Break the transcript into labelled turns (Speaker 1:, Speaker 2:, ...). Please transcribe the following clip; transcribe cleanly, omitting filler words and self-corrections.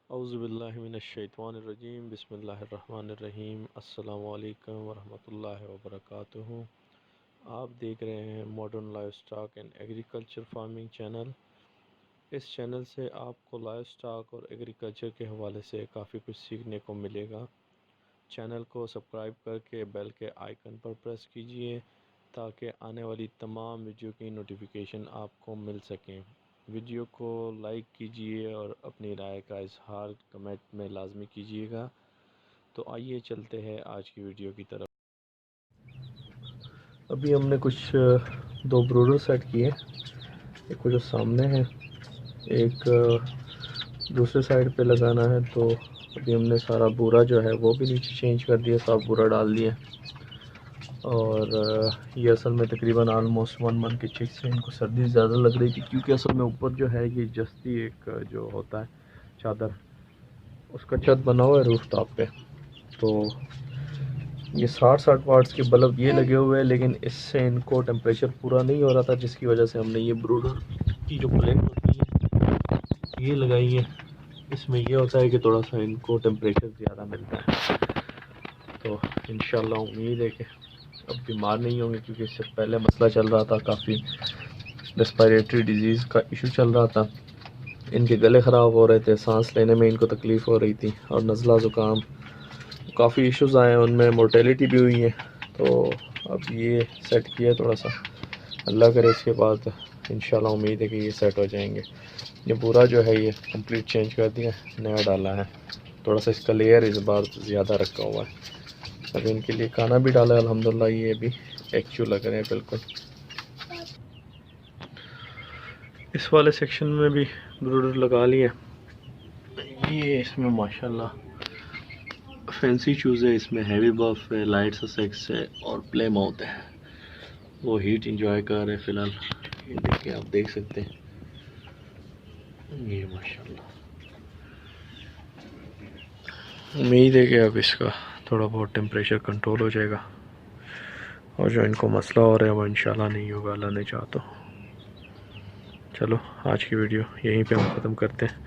Speaker 1: औज़ुबिल्लाहिमिनश्शैतानिर्रजीम बिस्मिल्लाहिर्रहमानिर्रहीम अस्सलामु अलैकुम वरहमतुल्लाहि वबरकातुहू। आप देख रहे हैं modern livestock and agriculture farming channel. इस चैनल से आपको लाइवस्टॉक और एग्रीकल्चर के हवाले से काफ़ी कुछ सीखने को मिलेगा। चैनल को सब्सक्राइब करके बेल के आइकन पर प्रेस कीजिए ताकि आने वाली तमाम वीडियो की नोटिफिकेशन आपको मिल सकें। वीडियो को लाइक कीजिए और अपनी राय का इजहार कमेंट में लाजमी कीजिएगा। तो आइए चलते हैं आज की वीडियो की तरफ। अभी हमने कुछ दो ब्रूडर सेट किए, एक जो सामने है, एक दूसरे साइड पे लगाना है। तो अभी हमने सारा बूरा जो है वो भी नीचे चेंज कर दिया, साफ बूरा डाल दिया। और ये असल में तकरीबन आलमोस्ट 1 मंथ के चिक्स हैं। इनको सर्दी ज़्यादा लग रही थी क्योंकि असल में ऊपर जो है ये जस्ती एक जो होता है चादर, उसका छत बना हुआ है रूफ टॉप पे। तो ये 60 वाट्स के बल्ब ये लगे हुए हैं, लेकिन इससे इनको टेम्परेचर पूरा नहीं हो रहा था, जिसकी वजह से हमने ये ब्रूडर की जो प्लेट होती है ये लगाई है। इसमें ये होता है कि थोड़ा सा इनको टेम्परेचर ज़्यादा मिलता है। तो इंशाल्लाह उम्मीद है कि अब बीमार नहीं होंगे, क्योंकि इससे पहले मसला चल रहा था, काफ़ी रेस्पिरेटरी डिजीज़ का इशू चल रहा था। इनके गले ख़राब हो रहे थे, सांस लेने में इनको तकलीफ़ हो रही थी, और नज़ला ज़ुकाम काफ़ी इश्यूज़ आए हैं, उनमें मोर्टेलिटी भी हुई है। तो अब ये सेट किया थोड़ा सा, अल्लाह करे इसके बाद इंशाल्लाह उम्मीद है कि ये सेट हो जाएंगे। ये पूरा जो है ये कंप्लीट चेंज कर दिया, नया डाला है। थोड़ा सा इसका लेयर इस बार ज़्यादा रखा हुआ है। अब इनके लिए खाना भी डाला है अल्हम्दुलिल्लाह, ये भी एक्टिव लग रहे हैं बिल्कुल। इस वाले सेक्शन में भी ब्रूडर लगा लिया। ये इसमें माशाल्लाह फैंसी चूज़ है, इसमें हैवी बफ है, लाइट ससेक्स है और प्ले माउथ है। वो हीट इंजॉय कर रहे हैं फ़िलहाल। ये देखिए, आप देख सकते हैं, ये माशाल्लाह। उम्मीद है कि अब इसका थोड़ा बहुत टेम्परेचर कंट्रोल हो जाएगा, और जो इनको मसला हो रहा है वो इंशाल्लाह नहीं होगा, अल्लाह ने चाहा तो। चलो आज की वीडियो यहीं पे हम ख़त्म करते हैं।